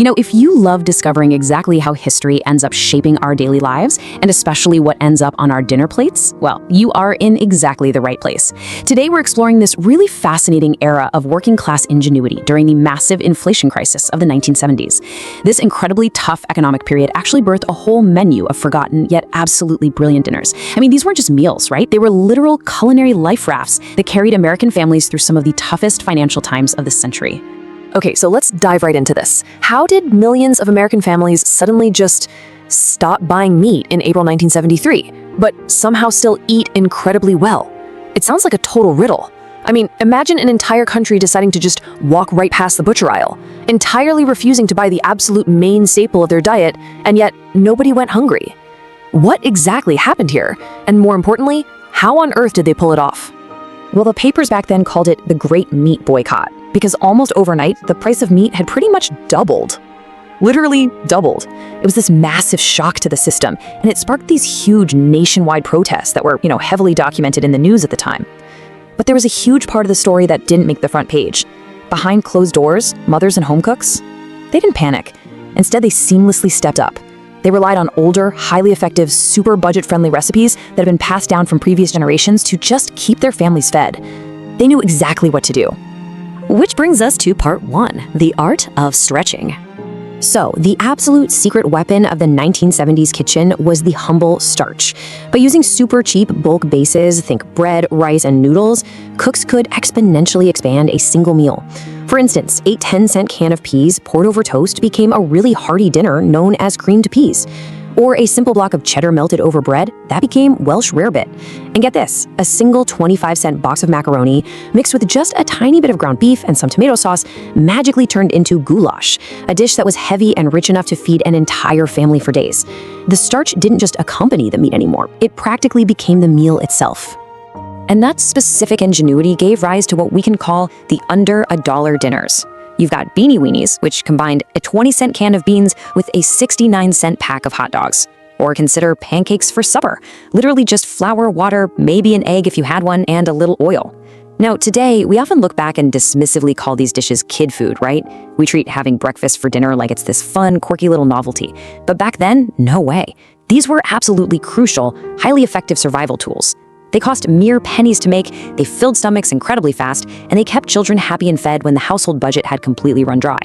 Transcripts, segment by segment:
If you love discovering exactly how history ends up shaping our daily lives, and especially what ends up on our dinner plates, well, you are in exactly the right place. Today, we're exploring this really fascinating era of working-class ingenuity during the massive inflation crisis of the 1970s. This incredibly tough economic period actually birthed a whole menu of forgotten yet absolutely brilliant dinners. These weren't just meals, right? They were literal culinary life rafts that carried American families through some of the toughest financial times of the century. Okay, so let's dive right into this. How did millions of American families suddenly just stop buying meat in April 1973, but somehow still eat incredibly well? It sounds like a total riddle. Imagine an entire country deciding to just walk right past the butcher aisle, entirely refusing to buy the absolute main staple of their diet, and yet nobody went hungry. What exactly happened here? And more importantly, how on earth did they pull it off? Well, the papers back then called it the Great Meat Boycott, because almost overnight, the price of meat had pretty much doubled. Literally doubled. It was this massive shock to the system, and it sparked these huge nationwide protests that were, heavily documented in the news at the time. But there was a huge part of the story that didn't make the front page. Behind closed doors, mothers and home cooks, they didn't panic. Instead, they seamlessly stepped up. They relied on older, highly effective, super budget-friendly recipes that had been passed down from previous generations to just keep their families fed. They knew exactly what to do. Which brings us to part 1, the art of stretching. So, the absolute secret weapon of the 1970s kitchen was the humble starch. By using super cheap bulk bases, think bread, rice, and noodles, cooks could exponentially expand a single meal. For instance, a 10-cent can of peas poured over toast became a really hearty dinner known as creamed peas. Or a simple block of cheddar melted over bread, that became Welsh rarebit. And get this, a single 25-cent box of macaroni mixed with just a tiny bit of ground beef and some tomato sauce magically turned into goulash, a dish that was heavy and rich enough to feed an entire family for days. The starch didn't just accompany the meat anymore, it practically became the meal itself. And that specific ingenuity gave rise to what we can call the under-a-dollar dinners. You've got Beanie Weenies, which combined a 20-cent can of beans with a 69-cent pack of hot dogs. Or consider pancakes for supper. Literally just flour, water, maybe an egg if you had one, and a little oil. Now, today, we often look back and dismissively call these dishes kid food, right? We treat having breakfast for dinner like it's this fun, quirky little novelty. But back then, no way. These were absolutely crucial, highly effective survival tools. They cost mere pennies to make, they filled stomachs incredibly fast, and they kept children happy and fed when the household budget had completely run dry.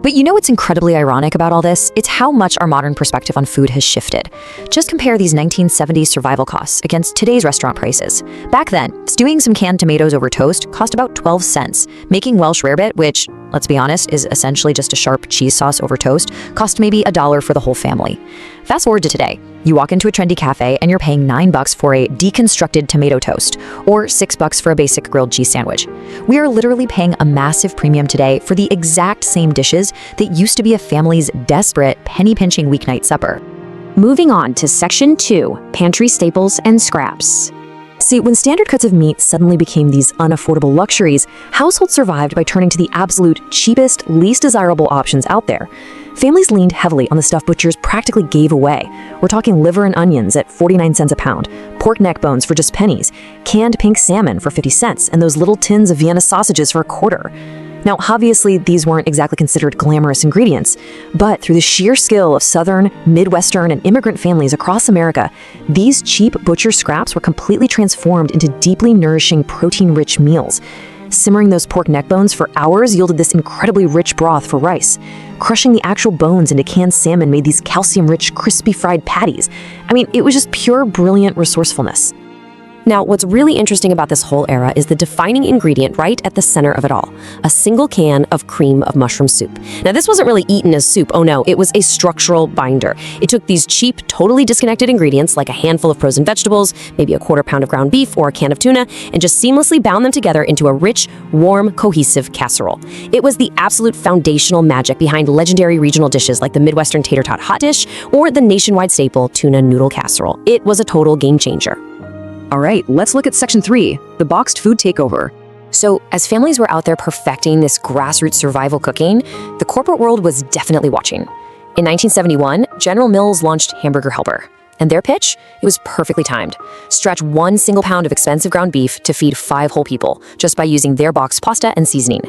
But you know what's incredibly ironic about all this? It's how much our modern perspective on food has shifted. Just compare these 1970s survival costs against today's restaurant prices. Back then, stewing some canned tomatoes over toast cost about 12 cents. Making Welsh rarebit, which, let's be honest, is essentially just a sharp cheese sauce over toast, cost maybe $1 for the whole family. Fast forward to today. You walk into a trendy cafe and you're paying $9 for a deconstructed tomato toast, or $6 for a basic grilled cheese sandwich. We are literally paying a massive premium today for the exact same dishes that used to be a family's desperate, penny-pinching weeknight supper. Moving on to Section 2, Pantry Staples and Scraps. See, when standard cuts of meat suddenly became these unaffordable luxuries, households survived by turning to the absolute cheapest, least desirable options out there. Families leaned heavily on the stuff butchers practically gave away. We're talking liver and onions at 49 cents a pound, pork neck bones for just pennies, canned pink salmon for 50 cents, and those little tins of Vienna sausages for a quarter. Now, obviously, these weren't exactly considered glamorous ingredients, but through the sheer skill of Southern, Midwestern, and immigrant families across America, these cheap butcher scraps were completely transformed into deeply nourishing, protein-rich meals. Simmering those pork neck bones for hours yielded this incredibly rich broth for rice. Crushing the actual bones into canned salmon made these calcium-rich, crispy fried patties. It was just pure, brilliant resourcefulness. Now, what's really interesting about this whole era is the defining ingredient right at the center of it all, a single can of cream of mushroom soup. Now, this wasn't really eaten as soup, oh no, it was a structural binder. It took these cheap, totally disconnected ingredients like a handful of frozen vegetables, maybe a quarter pound of ground beef or a can of tuna, and just seamlessly bound them together into a rich, warm, cohesive casserole. It was the absolute foundational magic behind legendary regional dishes like the Midwestern tater tot hot dish or the nationwide staple tuna noodle casserole. It was a total game changer. All right, let's look at Section 3, the boxed food takeover. So, as families were out there perfecting this grassroots survival cooking, the corporate world was definitely watching. In 1971, General Mills launched Hamburger Helper. And their pitch? It was perfectly timed. Stretch 1 single pound of expensive ground beef to feed 5 whole people, just by using their boxed pasta and seasoning.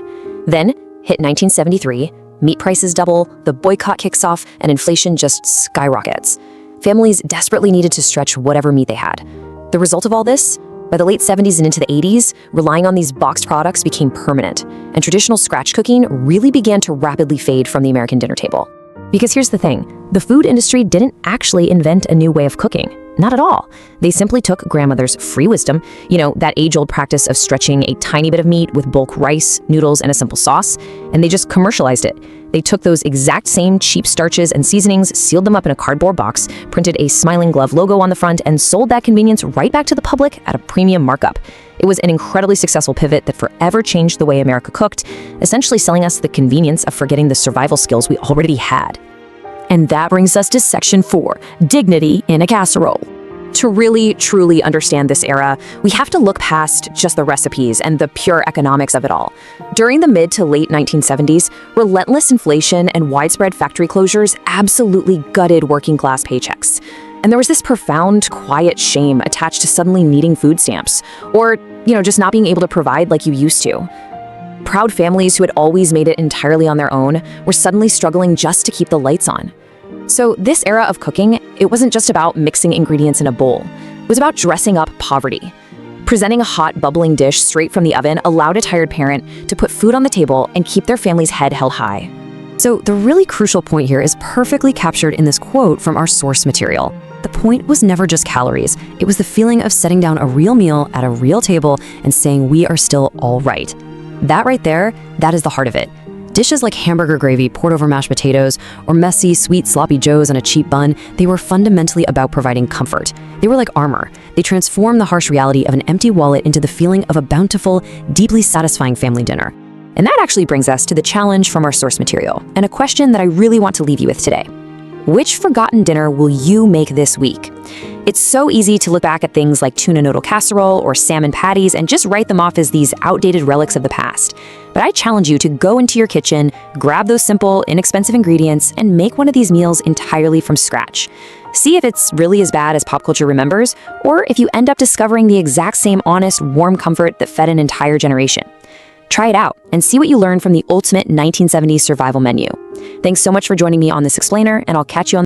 Then, hit 1973, Meat prices double, the boycott kicks off, and inflation just skyrockets. Families desperately needed to stretch whatever meat they had. The result of all this? By the late 70s and into the 80s, relying on these boxed products became permanent, and traditional scratch cooking really began to rapidly fade from the American dinner table. Because here's the thing, the food industry didn't actually invent a new way of cooking. Not at all. They simply took grandmother's free wisdom, that age-old practice of stretching a tiny bit of meat with bulk rice, noodles, and a simple sauce, and they just commercialized it. They took those exact same cheap starches and seasonings, sealed them up in a cardboard box, printed a smiling glove logo on the front, and sold that convenience right back to the public at a premium markup. It was an incredibly successful pivot that forever changed the way America cooked, essentially selling us the convenience of forgetting the survival skills we already had. And that brings us to section 4, dignity in a casserole. To really, truly understand this era, we have to look past just the recipes and the pure economics of it all. During the mid to late 1970s, relentless inflation and widespread factory closures absolutely gutted working-class paychecks. And there was this profound, quiet shame attached to suddenly needing food stamps, or, just not being able to provide like you used to. Proud families who had always made it entirely on their own were suddenly struggling just to keep the lights on. So this era of cooking, it wasn't just about mixing ingredients in a bowl. It was about dressing up poverty. Presenting a hot, bubbling dish straight from the oven allowed a tired parent to put food on the table and keep their family's head held high. So the really crucial point here is perfectly captured in this quote from our source material. The point was never just calories. It was the feeling of setting down a real meal at a real table and saying we are still all right. That right there, that is the heart of it. Dishes like hamburger gravy poured over mashed potatoes or messy, sweet sloppy joes on a cheap bun, they were fundamentally about providing comfort. They were like armor. They transformed the harsh reality of an empty wallet into the feeling of a bountiful, deeply satisfying family dinner. And that actually brings us to the challenge from our source material, and a question that I really want to leave you with today. Which forgotten dinner will you make this week? It's so easy to look back at things like tuna noodle casserole or salmon patties and just write them off as these outdated relics of the past. But I challenge you to go into your kitchen, grab those simple, inexpensive ingredients, and make one of these meals entirely from scratch. See if it's really as bad as pop culture remembers, or if you end up discovering the exact same honest, warm comfort that fed an entire generation. Try it out and see what you learn from the ultimate 1970s survival menu. Thanks so much for joining me on this explainer, and I'll catch you on